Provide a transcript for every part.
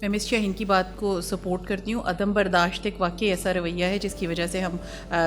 میں مس شاہین کی بات کو سپورٹ کرتی ہوں. عدم برداشت ایک واقعی ایسا رویہ ہے جس کی وجہ سے ہم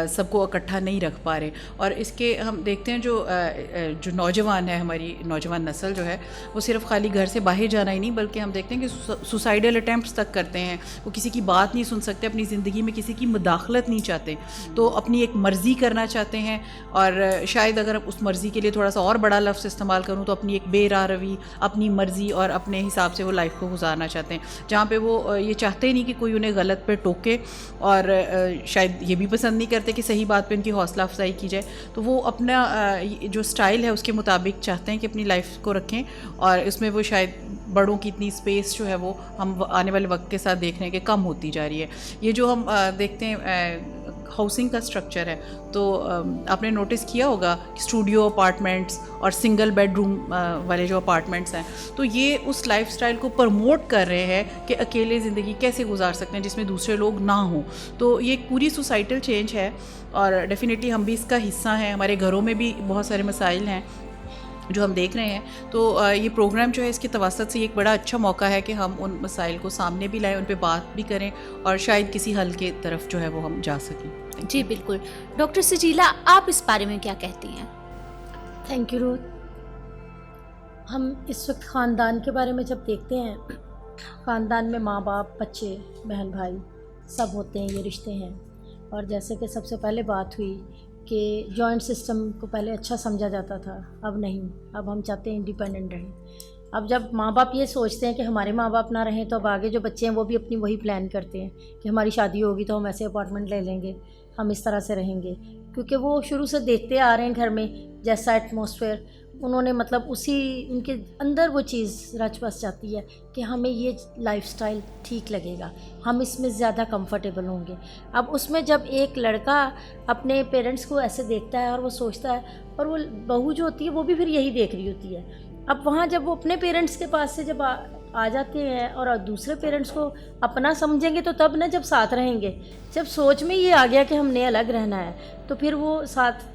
سب کو اکٹھا نہیں رکھ پا رہے, اور اس کے ہم دیکھتے ہیں جو نوجوان ہے, ہماری نوجوان نسل جو ہے, وہ صرف خالی گھر سے باہر جانا ہی نہیں بلکہ ہم دیکھتے ہیں کہ سوسائڈل اٹیمپٹس تک کرتے ہیں. وہ کسی کی بات نہیں سن سکتے, اپنی زندگی میں کسی کی مداخلت نہیں چاہتے, تو اپنی ایک مرضی کرنا چاہتے ہیں. اور شاید اگر اس مرضی کے لیے تھوڑا سا اور بڑا لفظ استعمال کروں تو اپنی ایک بے راہ روی, اپنی مرضی اور اپنے حساب سے وہ لائف کو گزارنا چاہتے ہیں, جہاں پہ وہ یہ چاہتے ہی نہیں کہ کوئی انہیں غلط پہ ٹوکے, اور شاید یہ بھی پسند نہیں کرتے کہ صحیح بات پہ ان کی حوصلہ افزائی کی جائے. تو وہ اپنا جو سٹائل ہے اس کے مطابق چاہتے ہیں کہ اپنی لائف کو رکھیں, اور اس میں وہ شاید بڑوں کی اتنی اسپیس جو ہے وہ ہم آنے والے وقت کے ساتھ دیکھ رہے ہیں کہ کم ہوتی جا رہی ہے. یہ جو ہم دیکھتے ہیں ہاؤسنگ کا سٹرکچر ہے, تو آپ نے نوٹس کیا ہوگا اسٹوڈیو اپارٹمنٹس اور سنگل بیڈ روم والے جو اپارٹمنٹس ہیں, تو یہ اس لائف سٹائل کو پروموٹ کر رہے ہیں کہ اکیلے زندگی کیسے گزار سکتے ہیں جس میں دوسرے لوگ نہ ہوں. تو یہ ایک پوری سوسائٹل چینج ہے, اور ڈیفینیٹلی ہم بھی اس کا حصہ ہیں. ہمارے گھروں میں بھی بہت سارے مسائل ہیں جو ہم دیکھ رہے ہیں. تو یہ پروگرام جو ہے اس کے توسط سے ایک بڑا اچھا موقع ہے کہ ہم ان مسائل کو سامنے بھی لائیں, ان پہ بات بھی کریں, اور شاید کسی حل کے طرف جو ہے وہ ہم جا سکیں. جی بالکل. ڈاکٹر سجیلا, آپ اس بارے میں کیا کہتی ہیں؟ تھینک یو روت. ہم اس وقت خاندان کے بارے میں جب دیکھتے ہیں, خاندان میں ماں باپ, بچے, بہن بھائی سب ہوتے ہیں, یہ رشتے ہیں. اور جیسے کہ سب سے پہلے بات ہوئی کہ جوائنٹ سسٹم کو پہلے اچھا سمجھا جاتا تھا, اب نہیں. اب ہم چاہتے ہیں انڈیپینڈنٹ رہیں. اب جب ماں باپ یہ سوچتے ہیں کہ ہمارے ماں باپ نہ رہیں, تو اب آگے جو بچے ہیں وہ بھی اپنی وہی پلان کرتے ہیں کہ ہماری شادی ہوگی تو ہم ایسے اپارٹمنٹ لے لیں گے, ہم اس طرح سے رہیں گے. کیونکہ وہ شروع سے دیکھتے آ رہے ہیں گھر میں جیسا ایٹماسفیئر, انہوں نے مطلب اسی ان کے اندر وہ چیز رچ بس جاتی ہے کہ ہمیں یہ لائف سٹائل ٹھیک لگے گا, ہم اس میں زیادہ کمفرٹیبل ہوں گے. اب اس میں جب ایک لڑکا اپنے پیرنٹس کو ایسے دیکھتا ہے اور وہ سوچتا ہے, اور وہ بہو جو ہوتی ہے وہ بھی پھر یہی دیکھ رہی ہوتی ہے. اب وہاں جب وہ اپنے پیرنٹس کے پاس سے جب آ جاتے ہیں اور دوسرے پیرنٹس کو اپنا سمجھیں گے, تو تب نہ جب ساتھ رہیں گے. جب سوچ میں یہ آ گیا کہ ہم نے الگ رہنا ہے, تو پھر وہ ساتھ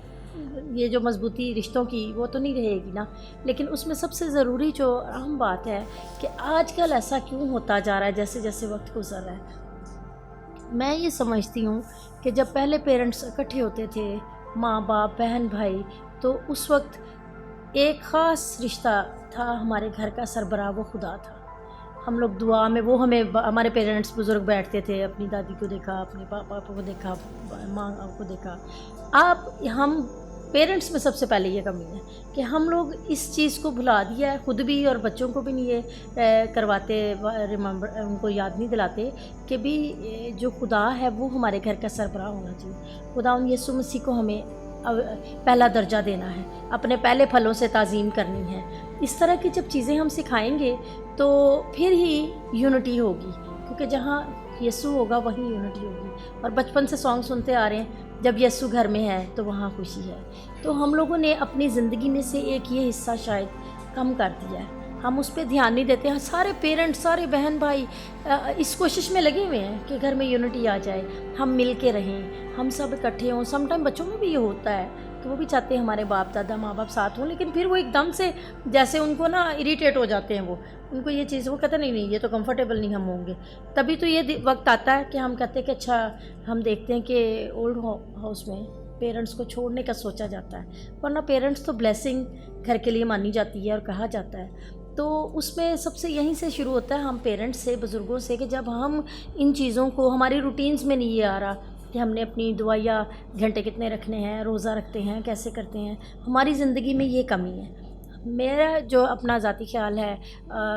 یہ جو مضبوطی رشتوں کی وہ تو نہیں رہے گی نا. لیکن اس میں سب سے ضروری جو اہم بات ہے کہ آج کل ایسا کیوں ہوتا جا رہا ہے جیسے جیسے وقت گزر رہا ہے. میں یہ سمجھتی ہوں کہ جب پہلے پیرنٹس اکٹھے ہوتے تھے, ماں باپ, بہن بھائی, تو اس وقت ایک خاص رشتہ تھا ہمارے گھر کا سربراہ, وہ خدا تھا. ہم لوگ دعا میں, وہ ہمیں, ہمارے پیرنٹس بزرگ بیٹھتے تھے, اپنی دادی کو دیکھا, اپنے پاپا کو دیکھا, ماں کو دیکھا. آپ ہم پیرنٹس میں سب سے پہلے یہ کمی ہے کہ ہم لوگ اس چیز کو بھلا دیا ہے, خود بھی اور بچوں کو بھی نہیں یہ کرواتے, ریممبر, ان کو یاد نہیں دلاتے کہ بھی جو خدا ہے وہ ہمارے گھر کا سربراہ ہونا چاہیے. خدا یسوع مسیح کو ہمیں پہلا درجہ دینا ہے, اپنے پہلے پھلوں سے تعظیم کرنی ہے. اس طرح کی جب چیزیں ہم سکھائیں گے تو پھر ہی یونٹی ہوگی, کیونکہ جہاں یسوع ہوگا وہیں یونٹی ہوگی. اور بچپن سے سانگ سنتے آ رہے ہیں, جب یسوع گھر میں ہے تو وہاں خوشی ہے. تو ہم لوگوں نے اپنی زندگی میں سے ایک یہ حصہ شاید کم کر دیا ہے, ہم اس پہ دھیان نہیں دیتے ہیں. سارے پیرنٹس, سارے بہن بھائی اس کوشش میں لگے ہوئے ہیں کہ گھر میں یونٹی آ جائے, ہم مل کے رہیں, ہم سب اکٹھے ہوں. سم ٹائم بچوں میں بھی یہ ہوتا ہے کہ وہ بھی چاہتے ہیں ہمارے باپ دادا ماں باپ ساتھ ہوں, لیکن پھر وہ ایک دم سے جیسے ان کو نا اریٹیٹ ہو جاتے ہیں, وہ ان کو یہ چیز, وہ کہتے ہیں نہیں یہ تو کمفرٹیبل نہیں ہم ہوں گے. تبھی تو یہ وقت آتا ہے کہ ہم کہتے ہیں کہ اچھا, ہم دیکھتے ہیں کہ اولڈ ہاؤس میں پیرنٹس کو چھوڑنے کا سوچا جاتا ہے, ورنہ پیرنٹس تو بلیسنگ گھر کے لیے مانی جاتی ہے اور کہا جاتا ہے. تو اس میں سب سے یہیں سے شروع ہوتا ہے, ہم پیرنٹس سے, بزرگوں سے, کہ جب ہم ان چیزوں کو, ہماری روٹینز میں نہیں یہ آ رہا کہ ہم نے اپنی دعائیہ گھنٹے کتنے رکھنے ہیں, روزہ رکھتے ہیں, کیسے کرتے ہیں, ہماری زندگی میں یہ کمی ہے. میرا جو اپنا ذاتی خیال ہے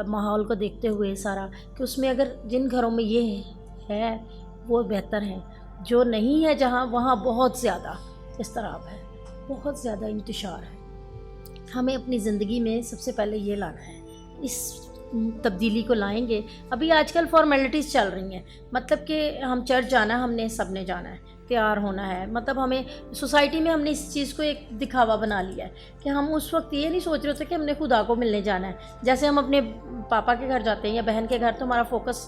ماحول کو دیکھتے ہوئے سارا, کہ اس میں اگر جن گھروں میں یہ ہے وہ بہتر ہیں, جو نہیں ہے جہاں, وہاں بہت زیادہ اضطراب ہے, بہت زیادہ انتشار ہے. ہمیں اپنی زندگی میں سب سے پہلے یہ لانا ہے, اس تبدیلی کو لائیں گے. ابھی آج کل فارمیلٹیز چل رہی ہیں, مطلب کہ ہم چرچ جانا ہے, ہم نے سب نے جانا ہے, تیار ہونا ہے, مطلب ہمیں سوسائٹی میں ہم نے اس چیز کو ایک دکھاوا بنا لیا ہے کہ ہم اس وقت یہ نہیں سوچ رہے ہوتے کہ ہم نے خدا کو ملنے جانا ہے. جیسے ہم اپنے پاپا کے گھر جاتے ہیں یا بہن کے گھر, تو ہمارا فوکس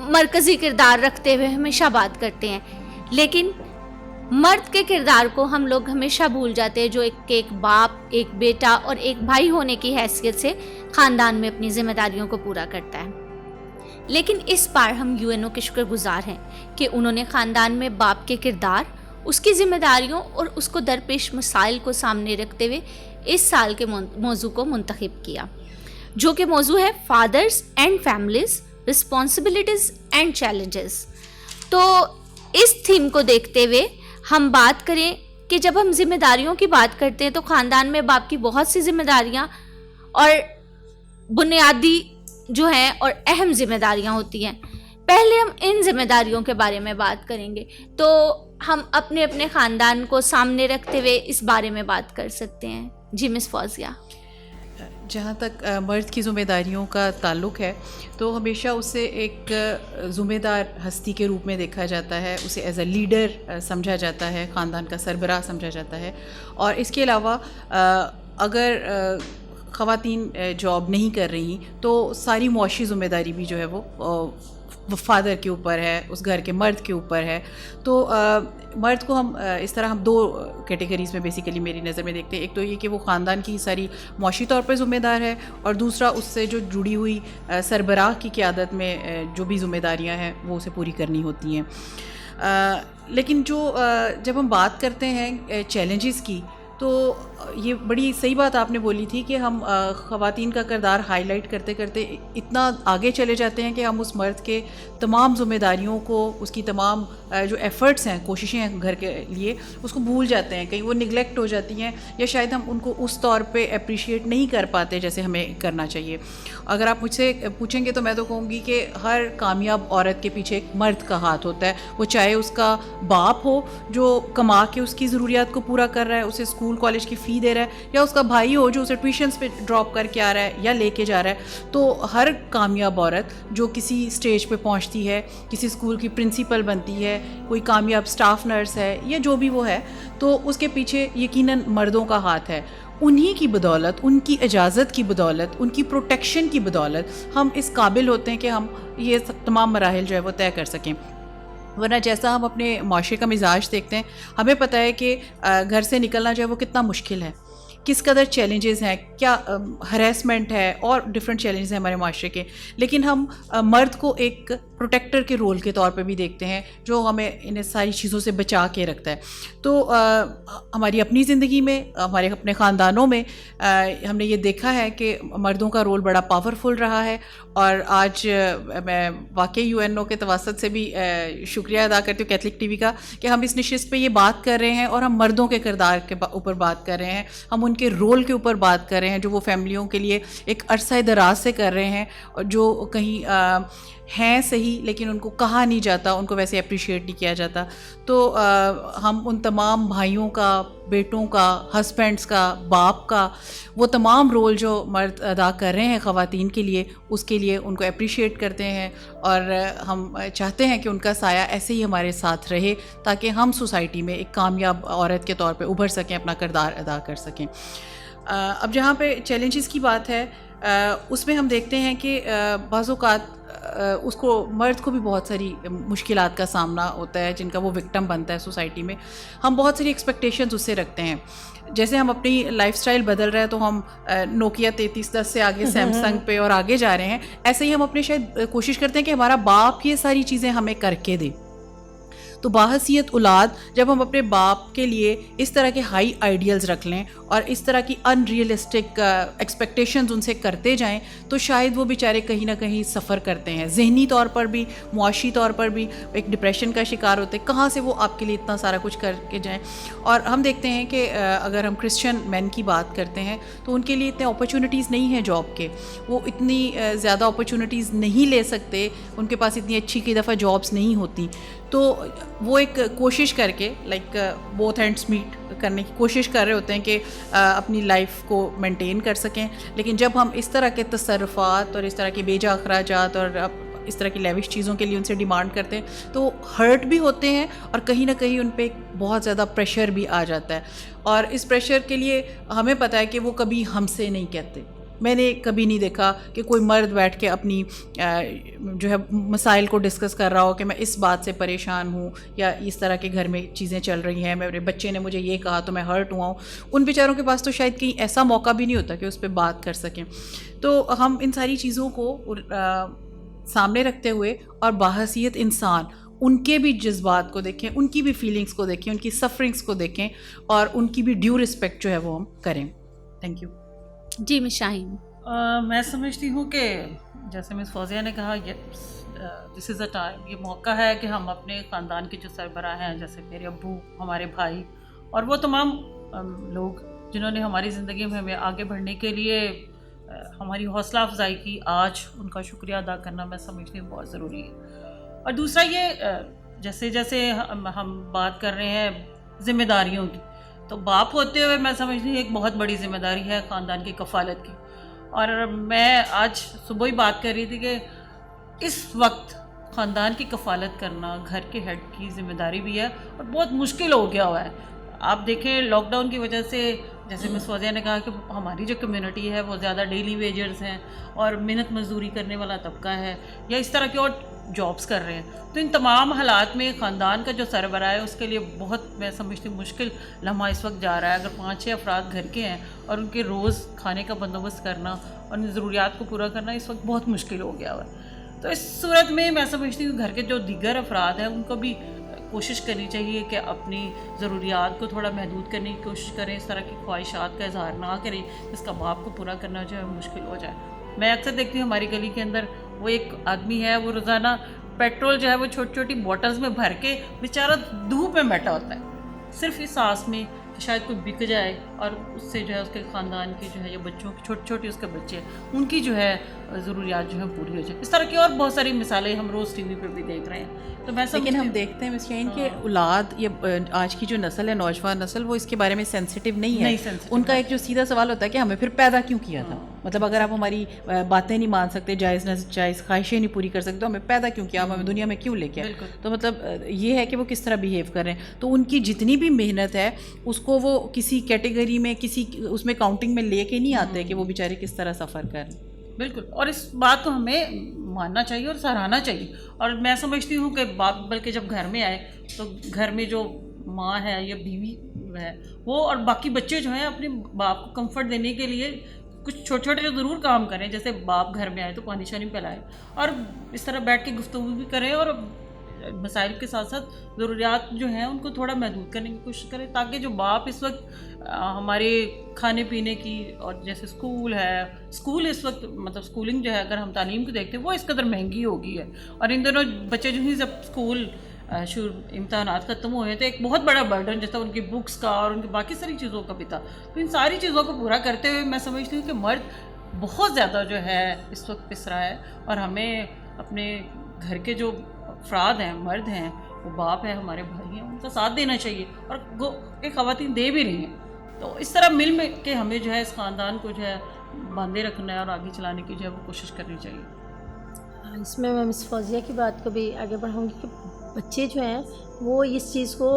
مرکزی کردار رکھتے ہوئے ہمیشہ بات کرتے ہیں، لیکن مرد کے کردار کو ہم لوگ ہمیشہ بھول جاتے ہیں، جو ایک باپ، ایک بیٹا اور ایک بھائی ہونے کی حیثیت سے خاندان میں اپنی ذمہ داریوں کو پورا کرتا ہے۔ لیکن اس بار ہم UNO کے شکر گزار ہیں کہ انہوں نے خاندان میں باپ کے کردار، اس کی ذمہ داریوں اور اس کو درپیش مسائل کو سامنے رکھتے ہوئے اس سال کے موضوع کو منتخب کیا، جو کہ موضوع ہے fathers and families, responsibilities and challenges. تو اس تھیم کو دیکھتے ہوئے ہم بات کریں کہ جب ہم ذمہ داریوں کی بات کرتے ہیں تو خاندان میں باپ کی بہت سی ذمہ داریاں اور بنیادی جو ہیں اور اہم ذمہ داریاں ہوتی ہیں۔ پہلے ہم ان ذمہ داریوں کے بارے میں بات کریں گے، تو ہم اپنے خاندان کو سامنے رکھتے ہوئے اس بارے میں بات کر سکتے ہیں۔ جی مس فوزیہ۔ جہاں تک مرد کی ذمہ داریوں کا تعلق ہے تو ہمیشہ اسے ایک ذمہ دار ہستی کے روپ میں دیکھا جاتا ہے، اسے ایز اے لیڈر سمجھا جاتا ہے، خاندان کا سربراہ سمجھا جاتا ہے۔ اور اس کے علاوہ اگر خواتین جاب نہیں کر رہی تو ساری معاشی ذمہ داری بھی جو ہے وہ فادر کے اوپر ہے، اس گھر کے مرد کے اوپر ہے۔ تو مرد کو ہم اس طرح ہم دو کیٹیگریز میں بیسیکلی میری نظر میں دیکھتے ہیں، ایک تو یہ کہ وہ خاندان کی ساری معاشی طور پر ذمہ دار ہے، اور دوسرا اس سے جو جڑی ہوئی سربراہ کی قیادت میں جو بھی ذمہ داریاں ہیں وہ اسے پوری کرنی ہوتی ہیں۔ لیکن جب ہم بات کرتے ہیں چیلنجز کی، تو یہ بڑی صحیح بات آپ نے بولی تھی کہ ہم خواتین کا کردار ہائی لائٹ کرتے کرتے اتنا آگے چلے جاتے ہیں کہ ہم اس مرد کے تمام ذمہ داریوں کو، اس کی تمام جو ایفرٹس ہیں، کوششیں ہیں گھر کے لیے، اس کو بھول جاتے ہیں، کہیں وہ نگلیکٹ ہو جاتی ہیں، یا شاید ہم ان کو اس طور پہ اپریشیٹ نہیں کر پاتے جیسے ہمیں کرنا چاہیے۔ اگر آپ مجھ سے پوچھیں گے تو میں تو کہوں گی کہ ہر کامیاب عورت کے پیچھے ایک مرد کا ہاتھ ہوتا ہے، وہ چاہے اس کا باپ ہو جو کما کے اس کی ضروریات کو پورا کر رہا ہے، اسے اسکول کالج کی فی دے رہا ہے، یا اس کا بھائی ہو جو اسے ٹیوشنس پہ ڈراپ کر کے آ رہا ہے یا لے کے جا رہا ہے۔ تو ہر کامیاب عورت جو کسی اسٹیج پہ پہنچتی ہے، کسی اسکول کی پرنسپل بنتی ہے، کوئی کامیاب اسٹاف نرس ہے یا جو بھی وہ ہے، تو اس کے پیچھے یقیناً مردوں کا ہاتھ ہے۔ انہی کی بدولت، ان کی اجازت کی بدولت، ان کی پروٹیکشن کی بدولت ہم اس قابل ہوتے ہیں کہ ہم یہ تمام مراحل جو ہے وہ طے کر سکیں۔ ورنہ جیسا ہم اپنے معاشرے کا مزاج دیکھتے ہیں، ہمیں پتہ ہے کہ گھر سے نکلنا جو ہے وہ کتنا مشکل ہے، کس قدر چیلنجز ہیں، کیا ہریسمنٹ ہے اور ڈفرینٹ چیلنجز ہیں ہمارے معاشرے کے، لیکن ہم مرد کو ایک پروٹیکٹر کے رول کے طور پہ بھی دیکھتے ہیں جو ہمیں ان ساری چیزوں سے بچا کے رکھتا ہے۔ تو ہماری اپنی زندگی میں، ہمارے اپنے خاندانوں میں ہم نے یہ دیکھا ہے کہ مردوں کا رول بڑا پاورفل رہا ہے، اور آج میں واقعی UNO کے توسط سے بھی شکریہ ادا کرتی ہوں کیتھولک ٹی وی کا کہ ہم اس نشست پہ یہ بات کر رہے ہیں اور ہم مردوں کے کردار کے اوپر بات کر رہے ہیں، ہم ان کے رول کے اوپر بات کر رہے ہیں جو وہ فیملیوں کے لیے ایک عرصہ دراز سے کر رہے ہیں، اور جو کہیں ہیں صحیح لیکن ان کو کہا نہیں جاتا، ان کو ویسے اپریشیٹ نہیں کیا جاتا۔ تو ہم ان تمام بھائیوں کا، بیٹوں کا، ہسبینڈس کا، باپ کا، وہ تمام رول جو مرد ادا کر رہے ہیں خواتین کے لیے، اس کے لیے ان کو اپریشیٹ کرتے ہیں، اور ہم چاہتے ہیں کہ ان کا سایہ ایسے ہی ہمارے ساتھ رہے تاکہ ہم سوسائٹی میں ایک کامیاب عورت کے طور پہ ابھر سکیں، اپنا کردار ادا کر سکیں۔ اب جہاں پہ چیلنجز کی بات ہے، اس میں ہم دیکھتے ہیں کہ بعض اوقات اس کو، مرد کو بھی بہت ساری مشکلات کا سامنا ہوتا ہے جن کا وہ وکٹم بنتا ہے سوسائٹی میں۔ ہم بہت ساری ایکسپیکٹیشنز اس سے رکھتے ہیں، جیسے ہم اپنی لائف سٹائل بدل رہے ہیں تو ہم نوکیا 3310 سے آگے سیمسنگ پہ اور آگے جا رہے ہیں، ایسے ہی ہم اپنے شاید کوشش کرتے ہیں کہ ہمارا باپ یہ ساری چیزیں ہمیں کر کے دے۔ تو باحثیت اولاد جب ہم اپنے باپ کے لیے اس طرح کے ہائی آئیڈیلز رکھ لیں اور اس طرح کی ان ریئلسٹک ایکسپیکٹیشنز ان سے کرتے جائیں، تو شاید وہ بیچارے کہیں نہ کہیں سفر کرتے ہیں، ذہنی طور پر بھی، معاشی طور پر بھی ایک ڈپریشن کا شکار ہوتے ہیں۔ کہاں سے وہ آپ کے لیے اتنا سارا کچھ کر کے جائیں؟ اور ہم دیکھتے ہیں کہ اگر ہم کرسچن مین کی بات کرتے ہیں تو ان کے لیے اتنے اپرچونیٹیز نہیں ہیں جاب کے، وہ اتنی زیادہ اپرچونیٹیز نہیں لے سکتے، ان کے پاس اتنی اچھی کئی دفعہ جابس نہیں ہوتی، تو وہ ایک کوشش کر کے لائک بوتھ اینڈس میٹ کرنے کی کوشش کر رہے ہوتے ہیں کہ اپنی لائف کو مینٹین کر سکیں۔ لیکن جب ہم اس طرح کے تصرفات اور اس طرح کے بے جا اخراجات اور اس طرح کی لیوش چیزوں کے لیے ان سے ڈیمانڈ کرتے ہیں تو ہرٹ بھی ہوتے ہیں، اور کہیں نہ کہیں ان پہ ایک بہت زیادہ پریشر بھی آ جاتا ہے، اور اس پریشر کے لیے ہمیں پتہ ہے کہ وہ کبھی ہم سے نہیں کہتے، میں نے کبھی نہیں دیکھا کہ کوئی مرد بیٹھ کے اپنی جو ہے مسائل کو ڈسکس کر رہا ہو کہ میں اس بات سے پریشان ہوں یا اس طرح کے گھر میں چیزیں چل رہی ہیں, میرے بچے نے مجھے یہ کہا تو میں ہرٹ ہوا ہوں. ان بیچاروں کے پاس تو شاید کہیں ایسا موقع بھی نہیں ہوتا کہ اس پہ بات کر سکیں. تو ہم ان ساری چیزوں کو سامنے رکھتے ہوئے اور باحثیت انسان ان کے بھی جذبات کو دیکھیں, ان کی بھی فیلنگس کو دیکھیں, ان کی سفرنگس کو دیکھیں اور ان کی بھی ڈیو رسپیکٹ جو ہے وہ ہم کریں. Thank you. جی مس شاہین. میں سمجھتی ہوں کہ جیسے مس فوزیہ نے کہا دس از اے ٹائم, یہ موقع ہے کہ ہم اپنے خاندان کے جو سربراہ ہیں جیسے میرے ابو, ہمارے بھائی اور وہ تمام لوگ جنہوں نے ہماری زندگی میں ہمیں آگے بڑھنے کے لیے ہماری حوصلہ افزائی کی, آج ان کا شکریہ ادا کرنا میں سمجھتی ہوں بہت ضروری ہے. اور دوسرا یہ جیسے جیسے ہم بات کر رہے ہیں ذمہ داریوں کی, تو باپ ہوتے ہوئے میں سمجھتی ہوں ایک بہت بڑی ذمہ داری ہے خاندان کی کفالت کی. اور میں آج صبح ہی بات کر رہی تھی کہ اس وقت خاندان کی کفالت کرنا گھر کے ہیڈ کی ذمہ داری بھی ہے اور بہت مشکل ہو گیا ہوا ہے. آپ دیکھیں لاک ڈاؤن کی وجہ سے جیسے مس فوزیہ نے کہا کہ ہماری جو کمیونٹی ہے وہ زیادہ ڈیلی ویجرز ہیں اور محنت مزدوری کرنے والا طبقہ ہے یا اس طرح کے اور جابس کر رہے ہیں, تو ان تمام حالات میں خاندان کا جو سربراہ ہے اس کے لیے بہت میں سمجھتی ہوں مشکل لمحہ اس وقت جا رہا ہے. اگر 5-6 افراد گھر کے ہیں اور ان کے روز کھانے کا بندوبست کرنا اور ان ضروریات کو پورا کرنا اس وقت بہت مشکل ہو گیا ہوا ہے. تو اس صورت میں میں سمجھتی ہوں گھر کے جو دیگر افراد ہیں ان کو بھی کوشش کرنی چاہیے کہ اپنی ضروریات کو تھوڑا محدود کرنے کی کوشش کریں, اس طرح کی خواہشات کا اظہار نہ کریں جس کا باپ کو پورا کرنا جو ہے مشکل ہو جائے. میں اکثر دیکھتی ہوں ہماری گلی کے اندر وہ ایک آدمی ہے, وہ روزانہ پیٹرول جو ہے وہ چھوٹی چھوٹی بوٹلز میں بھر کے بیچارہ دھوپ میں بیٹھا ہوتا ہے صرف اس آس میں کہ شاید کوئی بک جائے اور اس سے جو ہے اس کے خاندان کی جو ہے یا بچوں کی چھوٹی چھوٹی اس کے بچے ان کی جو ہے ضروریات جو ہے پوری ہو جائے. اس طرح کی اور بہت ساری مثالیں ہم روز ٹی وی پہ بھی دیکھ رہے ہیں. تو میں لیکن ہم دیکھتے ہیں مس شاہین کہ اولاد یا آج کی جو نسل ہے, نوجوان نسل, وہ اس کے بارے میں سینسیٹیو نہیں ہے. ان کا ایک جو سیدھا سوال ہوتا ہے کہ ہمیں پھر پیدا کیوں کیا تھا. مطلب اگر آپ ہماری باتیں نہیں مان سکتے, جائز ناجائز خواہشیں نہیں پوری کر سکتے, تو ہمیں پیدا کیوں کیا, ہمیں دنیا میں کیوں لے کے. تو مطلب یہ ہے کہ وہ کس طرح بیہیو کر رہے ہیں. تو ان کی جتنی بھی محنت ہے اس کو وہ کسی کیٹیگری میں کسی اس میں کاؤنٹنگ میں لے کے نہیں آتے کہ وہ بیچارے کس طرح سفر کریں. بالکل, اور اس بات کو ہمیں ماننا چاہیے اور سراہنا چاہیے. اور میں سمجھتی ہوں کہ باپ بلکہ جب گھر میں آئے تو گھر میں جو ماں ہے یا بیوی ہے وہ اور باقی بچے جو ہیں اپنے باپ کو کمفرٹ دینے کے لیے کچھ چھوٹے چھوٹے جو ضرور کام کریں. جیسے باپ گھر میں آئے تو پانی شانی پلائے اور اس طرح بیٹھ کے گفتگو بھی کریں اور مسائل کے ساتھ ساتھ ضروریات جو ہیں ان کو تھوڑا محدود کرنے کی کوشش کریں, تاکہ جو باپ اس وقت ہمارے کھانے پینے کی اور جیسے اسکول اس وقت مطلب اسکولنگ جو ہے اگر ہم تعلیم کو دیکھتے ہیں وہ اس قدر مہنگی ہو گئی ہے. اور ان دنوں بچے جو ہی جب اسکول امتحانات ختم ہوئے تو ایک بہت بڑا برڈن جیسا ان کی بکس کا اور ان کی باقی ساری چیزوں کا بھی تھا. تو ان ساری چیزوں کو پورا کرتے ہوئے میں سمجھتی ہوں کہ مرد بہت زیادہ جو ہے اس وقت پس رہا ہے اور ہمیں اپنے گھر کے جو افراد ہیں, مرد ہیں, وہ باپ ہے, ہمارے بھائی ہیں, ان کا ساتھ دینا چاہیے اور یہ خواتین دے بھی رہی ہیں. تو اس طرح مل کے ہمیں جو ہے اس خاندان کو جو ہے باندھے رکھنا ہے اور آگے چلانے کی جو ہے وہ کوشش کرنی چاہیے. اس میں مس فوزیہ کی بات کو بھی آگے بڑھاؤں گی کہ بچے جو ہیں وہ اس چیز کو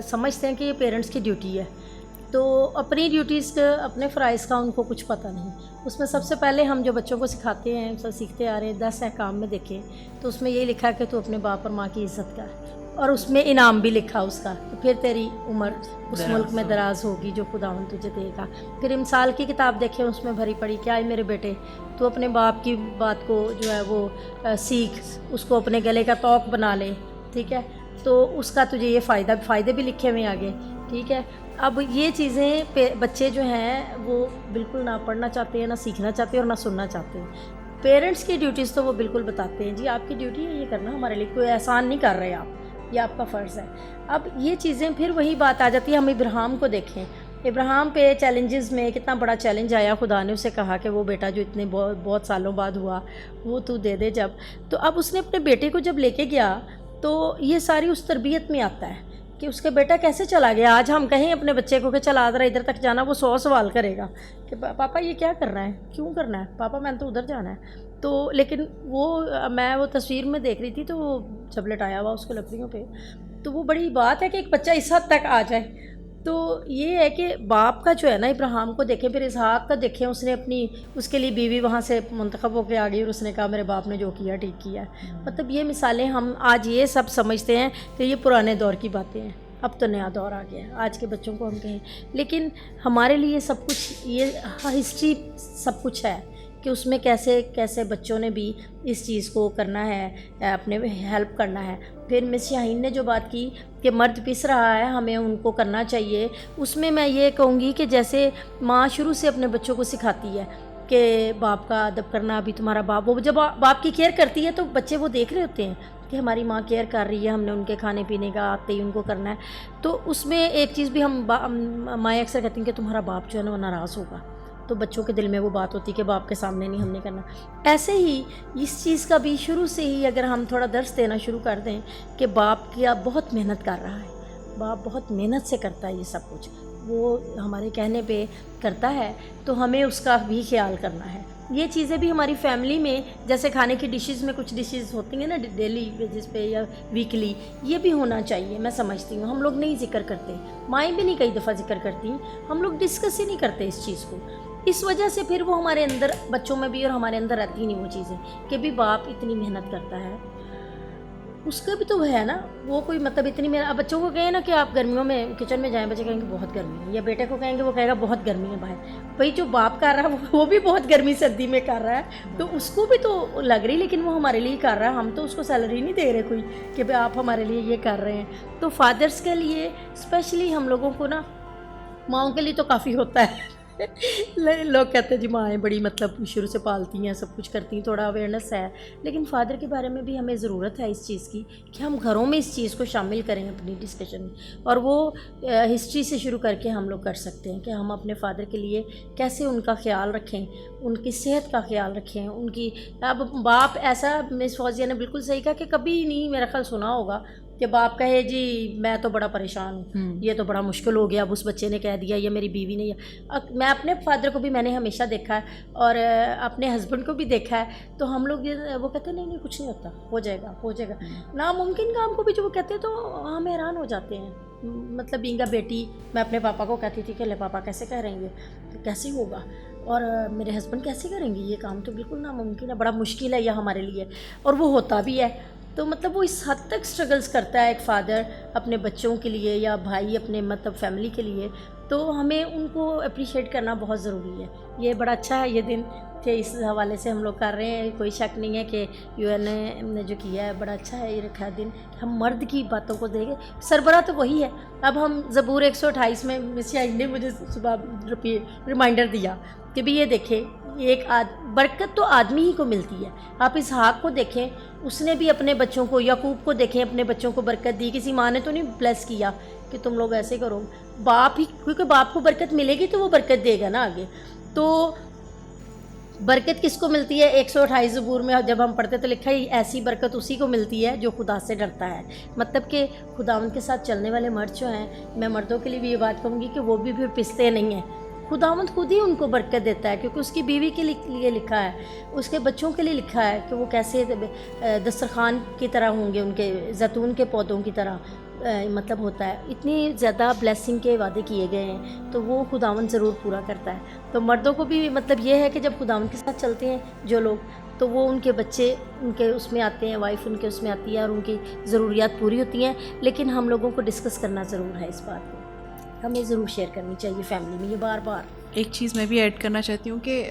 سمجھتے ہیں کہ یہ پیرنٹس کی ڈیوٹی ہے, تو اپنی ڈیوٹیز کا اپنے فرائض کا ان کو کچھ پتہ نہیں. اس میں سب سے پہلے ہم جو بچوں کو سکھاتے ہیں سب سیکھتے آ رہے ہیں 10 احکام میں دیکھیں تو اس میں یہ لکھا کہ تو اپنے باپ اور ماں کی عزت کر, اور اس میں انعام بھی لکھا اس کا کہ پھر تیری عمر اس ملک میں دراز ہوگی جو خداوند تجھے دے گا. پھر امثال کی کتاب دیکھیں اس میں بھری پڑی کیا ہے میرے بیٹے تو اپنے باپ کی بات کو جو ہے وہ سیکھ, اس کو اپنے گلے کا توق بنا لے, ٹھیک ہے, تو اس کا تجھے یہ فائدے بھی لکھے ہوئے آگے, ٹھیک ہے. اب یہ چیزیں بچے جو ہیں وہ بالکل نہ پڑھنا چاہتے ہیں, نہ سیکھنا چاہتے ہیں اور نہ سننا چاہتے ہیں. پیرنٹس کی ڈیوٹیز تو وہ بالکل بتاتے ہیں, جی آپ کی ڈیوٹی ہے یہ کرنا, ہمارے لیے کوئی احسان نہیں کر رہے آپ, یہ آپ کا فرض ہے. اب یہ چیزیں پھر وہی بات آ جاتی ہے, ہم ابراہیم کو دیکھیں, ابراہیم پہ چیلنجز میں کتنا بڑا چیلنج آیا, خدا نے اسے کہا کہ وہ بیٹا جو اتنے بہت سالوں بعد ہوا وہ تو دے دے جب. تو اب اس نے اپنے بیٹے کو جب لے کے گیا تو یہ ساری اس تربیت میں آتا ہے کہ اس کے بیٹا کیسے چلا گیا. آج ہم کہیں اپنے بچے کو کہ چلا ذرا ادھر تک جانا, وہ 100 سوال کرے گا کہ پاپا یہ کیا کرنا ہے, کیوں کرنا ہے, پاپا میں نے تو ادھر جانا ہے. تو لیکن میں وہ تصویر میں دیکھ رہی تھی تو وہ جب لٹایا ہوا اس کو لکڑیوں پہ, تو وہ بڑی بات ہے کہ ایک بچہ اس حد تک آ جائے. تو یہ ہے کہ باپ کا جو ہے نا ابراہیم کو دیکھیں، پھر اسحاق کا دیکھیں، اس نے اپنی اس کے لیے بیوی وہاں سے منتخب ہو کے آ گئی اور اس نے کہا میرے باپ نے جو کیا ٹھیک کیا. مطلب یہ مثالیں ہم آج یہ سب سمجھتے ہیں کہ یہ پرانے دور کی باتیں ہیں، اب تو نیا دور آ گیا ہے. آج کے بچوں کو ہم کہیں، لیکن ہمارے لیے سب کچھ یہ ہسٹری سب کچھ ہے کہ اس میں کیسے کیسے بچوں نے بھی اس چیز کو کرنا ہے، اپنے ہیلپ کرنا ہے. پھر مس شاہین نے جو بات کی کہ مرد پس رہا ہے، ہمیں ان کو کرنا چاہیے، اس میں یہ کہوں گی کہ جیسے ماں شروع سے اپنے بچوں کو سکھاتی ہے کہ باپ کا ادب کرنا، ابھی تمہارا باپ، وہ جب باپ کی کیئر کرتی ہے تو بچے وہ دیکھ رہے ہوتے ہیں کہ ہماری ماں کیئر کر رہی ہے، ہم نے ان کے کھانے پینے کا آتے ہی ان کو کرنا ہے. تو اس میں ایک چیز بھی ہم مائیں اکثر کہتی ہیں کہ تمہارا باپ جو ہے نا وہ ناراض ہوگا، تو بچوں کے دل میں وہ بات ہوتی ہے کہ باپ کے سامنے نہیں ہم نے کرنا. ایسے ہی اس چیز کا بھی شروع سے ہی اگر ہم تھوڑا درس دینا شروع کر دیں کہ باپ کیا بہت محنت کر رہا ہے، باپ بہت محنت سے کرتا ہے یہ سب کچھ، وہ ہمارے کہنے پہ کرتا ہے، تو ہمیں اس کا بھی خیال کرنا ہے. یہ چیزیں بھی ہماری فیملی میں، جیسے کھانے کی ڈشز میں کچھ ڈشز ہوتی ہیں نا ڈیلی بیسس پہ یا ویکلی، یہ بھی ہونا چاہیے. میں سمجھتی ہوں ہم لوگ نہیں ذکر کرتے، مائیں بھی نہیں کئی دفعہ ذکر کرتی، ہم لوگ ڈسکس ہی نہیں کرتے اس چیز کو. اس وجہ سے پھر وہ ہمارے اندر بچوں میں بھی اور ہمارے اندر رہتی نہیں وہ چیزیں کہ بھی باپ اتنی محنت کرتا ہے، اس کا بھی تو ہے نا، وہ کوئی مطلب اتنی محنت. اب بچوں کو کہیں نا کہ آپ گرمیوں میں کچن میں جائیں، بچے کہیں گے بہت گرمی ہے، یا بیٹے کو کہیں گے وہ کہے گا بہت گرمی ہے باہر. بھائی جو باپ کر رہا ہے وہ بھی بہت گرمی سردی میں کر رہا ہے، تو اس کو بھی تو لگ رہی، لیکن وہ ہمارے لیے کر رہا ہے، ہم تو اس کو سیلری نہیں دے رہے کوئی کہ بھائی آپ ہمارے لیے یہ کر رہے ہیں. تو فادرس کے لیے اسپیشلی ہم لوگوں کو نا، ماؤں کے لیے تو کافی ہوتا ہے لوگ کہتے ہیں جی مائیں بڑی مطلب شروع سے پالتی ہیں، سب کچھ کرتی ہیں، تھوڑا اویئرنیس ہے، لیکن فادر کے بارے میں بھی ہمیں ضرورت ہے اس چیز کی کہ ہم گھروں میں اس چیز کو شامل کریں اپنی ڈسکشن میں. اور وہ ہسٹری سے شروع کر کے ہم لوگ کر سکتے ہیں کہ ہم اپنے فادر کے لیے کیسے ان کا خیال رکھیں، ان کی صحت کا خیال رکھیں، ان کی. اب باپ ایسا، مس فوزیہ نے بالکل صحیح کہا کہ کبھی نہیں میرا خیال سنا ہوگا کہ باپ کہے جی میں تو بڑا پریشان ہوں، یہ تو بڑا مشکل ہو گیا، اب اس بچے نے کہہ دیا یا میری بیوی نے. میں اپنے فادر کو بھی میں نے ہمیشہ دیکھا ہے اور اپنے ہسبینڈ کو بھی دیکھا ہے، تو ہم لوگ وہ کہتے ہیں نہیں نہیں کچھ نہیں ہوتا، ہو جائے گا ہو جائے گا. ناممکن کام کو بھی جو وہ کہتے ہیں تو ہم حیران ہو جاتے ہیں. مطلب بینگا بیٹی، میں اپنے پاپا کو کہتی تھی کہ لے پاپا کیسے کہہ رہیں گے، تو کیسے ہوگا، اور میرے ہسبینڈ کیسے کریں گے، یہ کام تو بالکل ناممکن ہے، بڑا مشکل ہے یہ ہمارے لیے، اور وہ ہوتا بھی ہے. تو مطلب وہ اس حد تک سٹرگلز کرتا ہے ایک فادر اپنے بچوں کے لیے یا بھائی اپنے مطلب فیملی کے لیے، تو ہمیں ان کو اپریشیٹ کرنا بہت ضروری ہے. یہ بڑا اچھا ہے یہ دن کہ اس حوالے سے ہم لوگ کر رہے ہیں. کوئی شک نہیں ہے کہ یو این اے نے جو کیا ہے بڑا اچھا ہے، یہ رکھا ہے دن کہ ہم مرد کی باتوں کو دیکھیں. سربراہ تو وہی ہے. اب ہم زبور 128 میں مس شاہین نے مجھے صبح ریمائنڈر دیا کہ بھی یہ دیکھیں ایک برکت تو آدمی ہی کو ملتی ہے. آپ اسحاق کو دیکھیں، اس نے بھی اپنے بچوں کو، یعقوب کو دیکھیں اپنے بچوں کو برکت دی، کسی ماں نے تو نہیں بلیس کیا کہ تم لوگ ایسے کرو. باپ ہی، کیونکہ باپ کو برکت ملے گی تو وہ برکت دے گا نا آگے. تو برکت کس کو ملتی ہے؟ 128 زبور میں جب ہم پڑھتے تو لکھا ہے ایسی برکت اسی کو ملتی ہے جو خدا سے ڈرتا ہے. مطلب کہ خداوند کے ساتھ چلنے والے مرد جو ہیں، میں مردوں کے لیے بھی یہ بات کہوں گی کہ وہ بھی پھر پستے نہیں ہیں. خداوند خود ہی ان کو برکت دیتا ہے، کیونکہ اس کی بیوی کے لیے لکھا ہے، اس کے بچوں کے لیے لکھا ہے کہ وہ کیسے دسترخوان کی طرح ہوں گے، ان کے زیتون کے پودوں کی طرح مطلب ہوتا ہے. اتنی زیادہ بلیسنگ کے وعدے کیے گئے ہیں تو وہ خداوند ضرور پورا کرتا ہے. تو مردوں کو بھی مطلب یہ ہے کہ جب خداوند کے ساتھ چلتے ہیں جو لوگ، تو وہ ان کے بچے ان کے اس میں آتے ہیں، وائف ان کے اس میں آتی ہے اور ان کی ضروریات پوری ہوتی ہیں. لیکن ہم لوگوں کو ڈسکس کرنا ضرور ہے، اس بات کو ہمیں ضرور شیئر کرنی چاہیے فیملی میں یہ بار بار. ایک چیز میں بھی ایڈ کرنا چاہتی ہوں کہ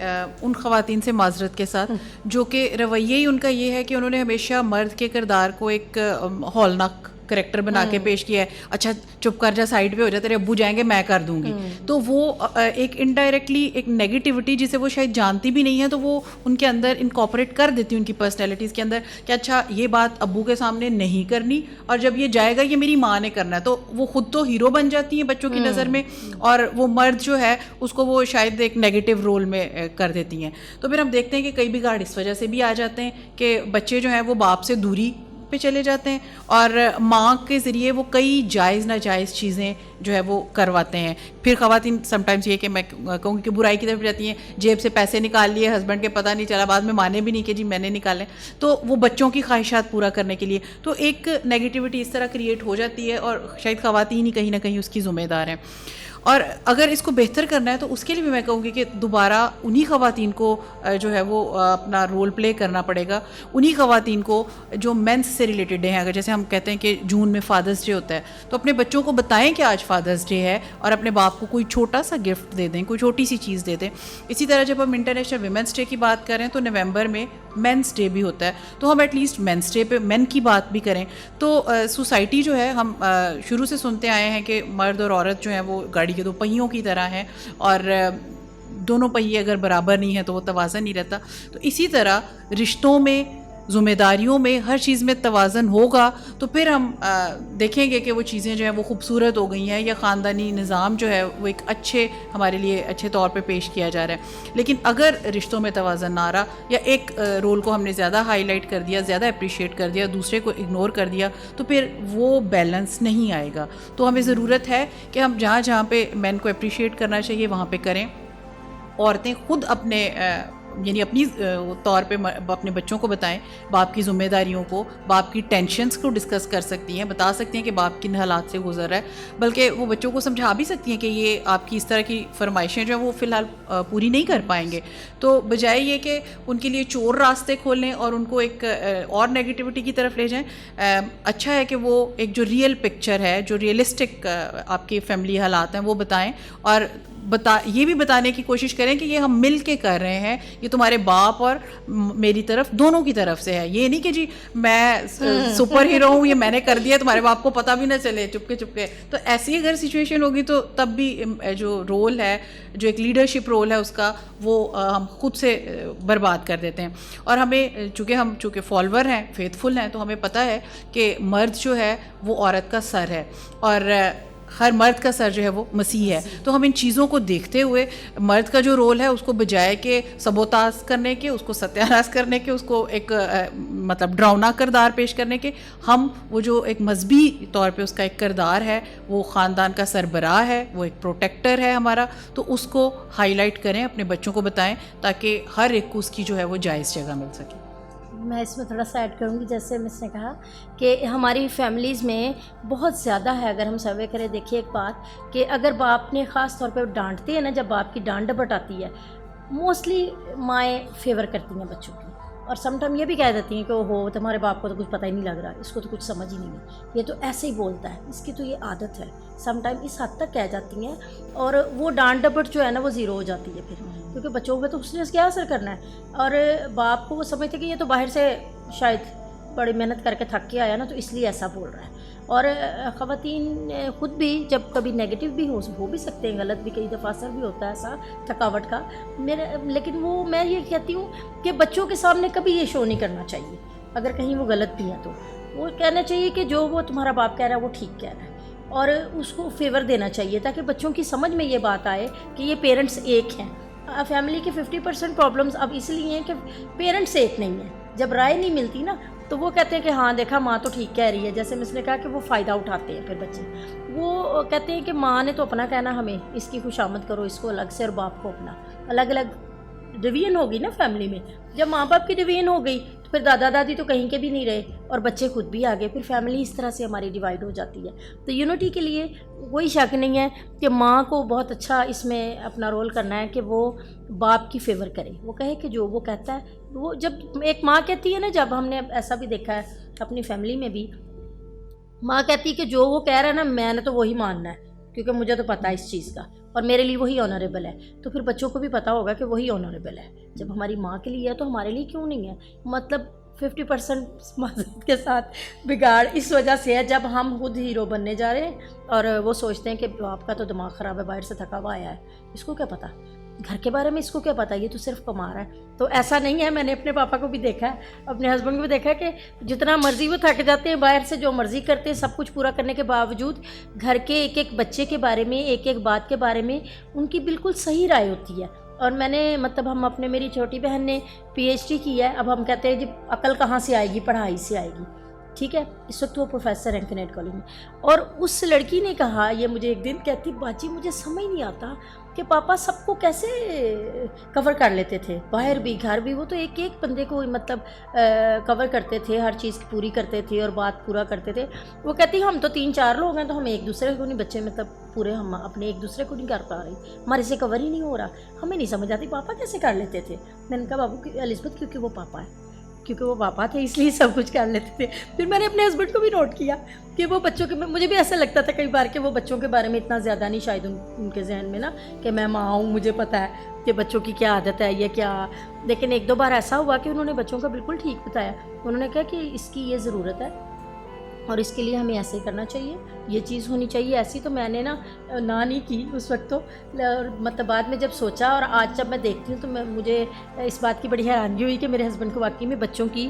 ان خواتین سے معذرت کے ساتھ جو کہ رویہ ہی ان کا یہ ہے کہ انہوں نے ہمیشہ مرد کے کردار کو ایک ہولناک کریکٹر بنا کے پیش کیا ہے. اچھا چپ کر جا، سائڈ پہ ہو جا، تیرے ابو جائیں گے میں کر دوں گی. تو وہ ایک انڈائریکٹلی ایک نیگیٹیوٹی جسے وہ شاید جانتی بھی نہیں ہے، تو وہ ان کے اندر انکارپوریٹ کر دیتی ان کی پرسنالٹیز کے اندر کہ اچھا یہ بات ابو کے سامنے نہیں کرنی، اور جب یہ جائے گا یہ میری ماں نے کرنا ہے. تو وہ خود تو ہیرو بن جاتی ہیں بچوں کی نظر میں، اور وہ مرد جو ہے اس کو وہ شاید ایک نیگیٹو رول میں کر دیتی ہیں. تو پھر ہم دیکھتے ہیں کہ کئی بگاڑ اس وجہ سے بھی آ جاتے ہیں کہ بچے جو ہیں وہ باپ سے دوری پہ چلے جاتے ہیں، اور ماں کے ذریعے وہ کئی جائز ناجائز چیزیں جو ہے وہ کرواتے ہیں. پھر خواتین سمٹائمز یہ کہ میں کہوں کہ برائی کی طرف جاتی ہیں, جیب سے پیسے نکال لیے, ہسبینڈ کے پتہ نہیں چلا, بعد میں مانے بھی نہیں کہ جی میں نے نکالے, تو وہ بچوں کی خواہشات پورا کرنے کے لیے, تو ایک نیگیٹیوٹی اس طرح کریٹ ہو جاتی ہے, اور شاید خواتین ہی کہیں نہ کہیں اس کی ذمہ دار ہیں. اور اگر اس کو بہتر کرنا ہے تو اس کے لیے بھی میں کہوں گی کہ دوبارہ انہی خواتین کو جو ہے وہ اپنا رول پلے کرنا پڑے گا, انہی خواتین کو جو مینس سے ریلیٹڈ ہیں. اگر جیسے ہم کہتے ہیں کہ جون میں فادرس ڈے ہوتا ہے, تو اپنے بچوں کو بتائیں کہ آج فادرس ڈے ہے, اور اپنے باپ کو کوئی چھوٹا سا گفٹ دے دیں, کوئی چھوٹی سی چیز دے دیں. اسی طرح جب ہم انٹرنیشنل ویمنس ڈے کی بات کریں تو نومبر میں مینس ڈے بھی ہوتا ہے, تو ہم ایٹ لیسٹ مینس ڈے پہ مین کی بات بھی کریں. تو سوسائٹی جو ہے, ہم شروع سے سنتے آئے ہیں کہ مرد اور عورت جو ہیں وہ گاڑی کے دو پہیوں کی طرح ہیں, اور دونوں پہیے اگر برابر نہیں ہیں تو وہ توازن نہیں رہتا. تو اسی طرح رشتوں میں, ذمہ داریوں میں, ہر چیز میں توازن ہوگا تو پھر ہم دیکھیں گے کہ وہ چیزیں جو ہیں وہ خوبصورت ہو گئی ہیں, یا خاندانی نظام جو ہے وہ ایک ہمارے لیے اچھے طور پہ پیش کیا جا رہا ہے. لیکن اگر رشتوں میں توازن نہ رہا, یا ایک رول کو ہم نے زیادہ ہائی لائٹ کر دیا, زیادہ اپریشیٹ کر دیا, دوسرے کو اگنور کر دیا, تو پھر وہ بیلنس نہیں آئے گا. تو ہمیں ضرورت ہے کہ ہم جہاں پہ مین کو اپریشیٹ کرنا چاہیے وہاں پہ کریں. عورتیں خود اپنے یعنی اپنی طور پہ اپنے بچوں کو بتائیں, باپ کی ذمہ داریوں کو, باپ کی ٹینشنز کو ڈسکس کر سکتی ہیں, بتا سکتی ہیں کہ باپ کن حالات سے گزر رہا ہے, بلکہ وہ بچوں کو سمجھا بھی سکتی ہیں کہ یہ آپ کی اس طرح کی فرمائشیں جو ہیں وہ فی الحال پوری نہیں کر پائیں گے. تو بجائے یہ کہ ان کے لیے چور راستے کھولیں اور ان کو ایک اور نیگیٹیوٹی کی طرف لے جائیں, اچھا ہے کہ وہ ایک جو ریئل پکچر ہے, جو ریئلسٹک آپ کے فیملی حالات ہیں وہ بتائیں, اور یہ بھی بتانے کی کوشش کریں کہ یہ ہم مل کے کر رہے ہیں, یہ تمہارے باپ اور میری طرف دونوں کی طرف سے ہے. یہ نہیں کہ جی میں سپر ہیرو ہوں, یہ میں نے کر دیا, تمہارے باپ کو پتہ بھی نہ چلے چپکے چپکے. تو ایسی اگر سچویشن ہوگی تو تب بھی جو رول ہے, جو ایک لیڈرشپ رول ہے اس کا, وہ ہم خود سے برباد کر دیتے ہیں. اور ہمیں چونکہ فالوور ہیں, فیتھفل ہیں, تو ہمیں پتہ ہے کہ مرد جو ہے وہ عورت کا سر ہے, اور ہر مرد کا سر جو ہے وہ مسیح ہے. تو ہم ان چیزوں کو دیکھتے ہوئے مرد کا جو رول ہے اس کو بجائے کہ سبوتاژ کرنے کے, اس کو ستیہ ناش کرنے کے, اس کو ایک مطلب ڈراؤنا کردار پیش کرنے کے, ہم وہ جو ایک مذہبی طور پہ اس کا ایک کردار ہے, وہ خاندان کا سربراہ ہے, وہ ایک پروٹیکٹر ہے ہمارا, تو اس کو ہائی لائٹ کریں, اپنے بچوں کو بتائیں, تاکہ ہر ایک کو اس کی جو ہے وہ جائز جگہ مل سکے. میں اس میں تھوڑا سا ایڈ کروں گی, جیسے مس نے کہا کہ ہماری فیملیز میں بہت زیادہ ہے, اگر ہم سروے کریں دیکھیے ایک بات کہ اگر باپ نے خاص طور پہ ڈانٹتے ہیں نا, جب باپ کی ڈانٹ ڈپٹ آتی ہے, موسٹلی مائیں فیور کرتی ہیں بچوں کی, اور سم ٹائم یہ بھی کہہ دیتی ہیں کہ ہو تمہارے باپ کو تو کچھ پتہ ہی نہیں لگ رہا, اس کو تو کچھ سمجھ ہی نہیں ہے, یہ تو ایسے ہی بولتا ہے, اس کی تو یہ عادت ہے. سم ٹائم اس حد تک کہہ جاتی ہیں, اور وہ ڈانٹ ڈپٹ جو ہے نا وہ زیرو ہو جاتی ہے پھر, کیونکہ بچوں پہ تو اس نے کیا اثر کرنا ہے. اور باپ کو وہ سمجھتے کہ یہ تو باہر سے شاید بڑی محنت کر کے تھک کے آیا نا, تو اس لیے ایسا بول رہا ہے. اور خواتین خود بھی جب کبھی نیگیٹو بھی ہو بھی سکتے ہیں, غلط بھی کئی دفعہ اثر بھی ہوتا ہے ایسا تھکاوٹ کا لیکن وہ میں یہ کہتی ہوں کہ بچوں کے سامنے کبھی یہ شو نہیں کرنا چاہیے. اگر کہیں وہ غلط بھی ہیں تو وہ کہنا چاہیے کہ جو وہ تمہارا باپ کہہ رہا ہے وہ ٹھیک کہہ رہا ہے, اور اس کو فیور دینا چاہیے, تاکہ بچوں کی سمجھ میں یہ بات آئے کہ یہ پیرنٹس ایک ہیں. فیملی کے 50% پرابلمس اب اس لیے ہیں کہ پیرنٹس ایک نہیں ہیں. جب رائے نہیں ملتی نا تو وہ کہتے ہیں کہ ہاں دیکھا ماں تو ٹھیک کہہ رہی ہے, جیسے میں نے کہا کہ وہ فائدہ اٹھاتے ہیں پھر بچے, وہ کہتے ہیں کہ ماں نے تو اپنا کہنا, ہمیں اس کی خوشامد کرو اس کو الگ سے, اور باپ کو اپنا. الگ الگ ڈویژن ہوگی نا فیملی میں, جب ماں باپ کی ڈویژن ہو گئی تو پھر دادا دادی تو کہیں کے بھی نہیں رہے, اور بچے خود بھی آگے, پھر فیملی اس طرح سے ہماری ڈیوائڈ ہو جاتی ہے. تو یونٹی کے لیے کوئی شک نہیں ہے کہ ماں کو بہت اچھا اس میں اپنا رول کرنا ہے کہ وہ باپ کی فیور کرے, وہ کہے کہ جو وہ کہتا ہے, وہ جب ایک ماں کہتی ہے نا, جب ہم نے ایسا بھی دیکھا ہے اپنی فیملی میں بھی, ماں کہتی ہے کہ جو وہ کہہ رہا ہے نا میں نے تو وہی ماننا ہے, کیونکہ مجھے تو پتہ ہے اس چیز کا, اور میرے لیے وہی آنریبل ہے. تو پھر بچوں کو بھی پتہ ہوگا کہ وہی آنریبل ہے. جب ہماری ماں کے لیے ہے تو ہمارے لیے کیوں نہیں ہے. مطلب 50% معذرت کے ساتھ بگاڑ اس وجہ سے ہے جب ہم خود ہیرو بننے جا رہے ہیں, اور وہ سوچتے ہیں کہ باپ کا تو دماغ خراب ہے, باہر سے تھکا ہوا آیا ہے, اس کو کیا پتہ, گھر کے بارے میں اس کو کیا پتہ, یہ تو صرف کما رہا ہے. تو ایسا نہیں ہے, میں نے اپنے پاپا کو بھی دیکھا ہے, اپنے ہسبینڈ کو بھی دیکھا ہے کہ جتنا مرضی وہ تھک جاتے ہیں, باہر سے جو مرضی کرتے ہیں, سب کچھ پورا کرنے کے باوجود گھر کے ایک ایک بچے کے بارے میں, ایک ایک بات کے بارے میں ان کی بالکل صحیح رائے ہوتی ہے. اور میں نے مطلب ہم اپنے, میری چھوٹی بہن نے PhD کی ہے, اب ہم کہتے ہیں جی عقل کہاں سے آئے گی, پڑھائی سے آئے گی. ٹھیک ہے. اس وقت وہ پروفیسر ہیں کنیڈ کالج میں. اور اس لڑکی نے کہا, یہ مجھے ایک دن کہتی, باجی مجھے سمجھ نہیں آتا کہ پاپا سب کو کیسے کور کر لیتے تھے, باہر بھی گھر بھی. وہ تو ایک ایک بندے کو مطلب کور کرتے تھے, ہر چیز پوری کرتے تھے اور بات پورا کرتے تھے. وہ کہتی ہم تو 3-4 لوگ ہیں تو ہم ایک دوسرے کو نہیں, بچے مطلب پورے ہم اپنے ایک دوسرے کو نہیں کر پا رہی, ہمارے سے کور ہی نہیں ہو رہا. ہمیں نہیں سمجھ آتی پاپا کیسے کر لیتے تھے. میں نے کہا بابو الزبتھ کیونکہ وہ پاپا ہے, کیونکہ وہ پاپا تھے اس لیے سب کچھ کر لیتے تھے. پھر میں نے اپنے ہسبینڈ کو بھی نوٹ کیا کہ وہ بچوں کے, مجھے بھی ایسا لگتا تھا کئی بار کہ وہ بچوں کے بارے میں اتنا زیادہ نہیں شاید ان کے ذہن میں نا, کہ میں ماں ہوں مجھے پتہ ہے کہ بچوں کی کیا عادت ہے یا کیا. لیکن 1-2 بار ایسا ہوا کہ انہوں نے بچوں کا بالکل ٹھیک بتایا. انہوں نے کہا کہ اس کی یہ ضرورت ہے اور اس کے لیے ہمیں ایسے کرنا چاہیے, یہ چیز ہونی چاہیے ایسی. تو میں نے نہ نہیں کی اس وقت تو, مطلب بعد میں جب سوچا اور آج جب میں دیکھتی ہوں تو مجھے اس بات کی بڑی حیرانی ہوئی کہ میرے ہسبینڈ کو واقعی میں بچوں کی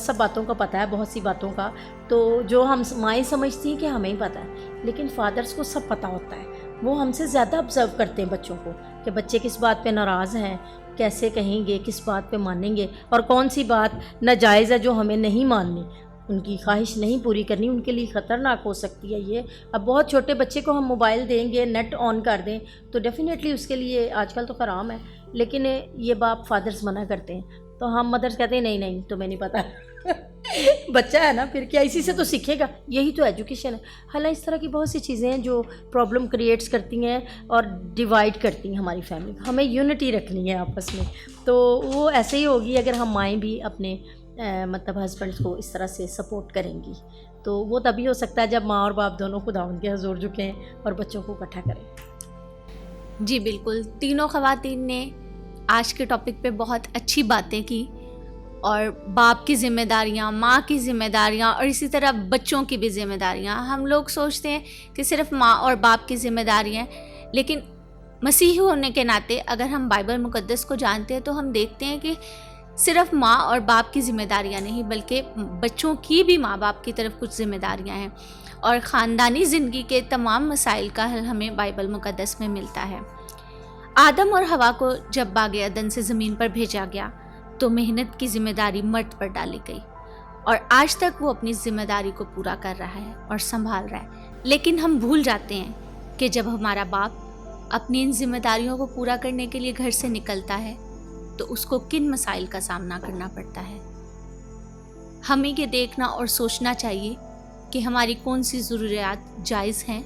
سب باتوں کا پتہ ہے, بہت سی باتوں کا. تو جو ہم مائیں سمجھتی ہیں کہ ہمیں ہی پتہ ہے, لیکن فادرز کو سب پتہ ہوتا ہے. وہ ہم سے زیادہ آبزرو کرتے ہیں بچوں کو کہ بچے کس بات پہ ناراض ہیں, کیسے کہیں گے, کس بات پہ مانیں گے, اور کون سی بات ناجائز ہے جو ہمیں نہیں ماننی, ان کی خواہش نہیں پوری کرنی, ان کے لیے خطرناک ہو سکتی ہے. یہ اب بہت چھوٹے بچے کو ہم موبائل دیں گے, نیٹ آن کر دیں تو ڈیفینیٹلی اس کے لیے آج کل تو حرام ہے, لیکن یہ باپ فادرز منع کرتے ہیں. تو ہم مدرس کہتے ہیں نہیں نہیں تمہیں نہیں پتہ بچہ ہے نا, پھر کیا اسی سے تو سیکھے گا, یہی تو ایجوکیشن ہے. حالانکہ اس طرح کی بہت سی چیزیں ہیں جو پرابلم کریٹس کرتی ہیں اور ڈیوائڈ کرتی ہیں ہماری فیملی. ہمیں یونٹی رکھنی ہے آپس میں, تو وہ ایسے ہی ہوگی اگر ہم مائیں بھی اپنے مطلب ہسبینڈس کو اس طرح سے سپورٹ کریں گی. تو وہ تبھی ہو سکتا ہے جب ماں اور باپ دونوں خداوند کے حضور جھکیں اور بچوں کو اکٹھا کریں. جی بالکل, تینوں خواتین نے آج کے ٹاپک پہ بہت اچھی باتیں کی, اور باپ کی ذمہ داریاں, ماں کی ذمہ داریاں, اور اسی طرح بچوں کی بھی ذمہ داریاں. ہم لوگ سوچتے ہیں کہ صرف ماں اور باپ کی ذمہ داریاں ہیں, لیکن مسیحی ہونے کے ناطے اگر ہم بائبل مقدس کو جانتے ہیں تو ہم دیکھتے ہیں کہ صرف ماں اور باپ کی ذمہ داریاں نہیں بلکہ بچوں کی بھی ماں باپ کی طرف کچھ ذمہ داریاں ہیں, اور خاندانی زندگی کے تمام مسائل کا حل ہمیں بائبل مقدس میں ملتا ہے. آدم اور حوا کو جب باغ عدن سے زمین پر بھیجا گیا تو محنت کی ذمہ داری مرد پر ڈالی گئی, اور آج تک وہ اپنی ذمہ داری کو پورا کر رہا ہے اور سنبھال رہا ہے. لیکن ہم بھول جاتے ہیں کہ جب ہمارا باپ اپنی ان ذمہ داریوں کو پورا کرنے کے لیے گھر سے نکلتا ہے تو اس کو کن مسائل کا سامنا کرنا پڑتا ہے. ہمیں یہ دیکھنا اور سوچنا چاہیے کہ ہماری کون سی ضروریات جائز ہیں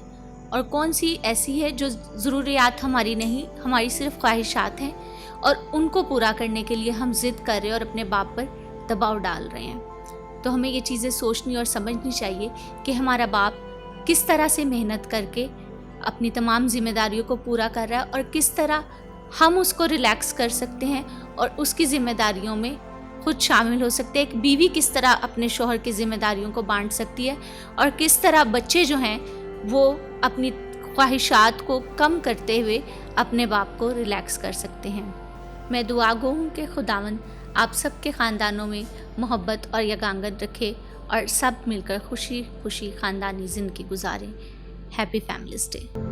اور کون سی ایسی ہے جو ضروریات ہماری نہیں, ہماری صرف خواہشات ہیں, اور ان کو پورا کرنے کے لیے ہم ضد کر رہے ہیں اور اپنے باپ پر دباؤ ڈال رہے ہیں. تو ہمیں یہ چیزیں سوچنی اور سمجھنی چاہیے کہ ہمارا باپ کس طرح سے محنت کر کے اپنی تمام ذمہ داریوں کو پورا کر رہا ہے, اور کس طرح ہم اس کو ریلیکس کر سکتے ہیں اور اس کی ذمہ داریوں میں خود شامل ہو سکتے ہیں. ایک بیوی کس طرح اپنے شوہر کی ذمہ داریوں کو بانٹ سکتی ہے, اور کس طرح بچے جو ہیں وہ اپنی خواہشات کو کم کرتے ہوئے اپنے باپ کو ریلیکس کر سکتے ہیں. میں دعا گو ہوں کہ خداوند آپ سب کے خاندانوں میں محبت اور یگانگت رکھے اور سب مل کر خوشی خوشی خاندانی زندگی گزاریں. Happy families day.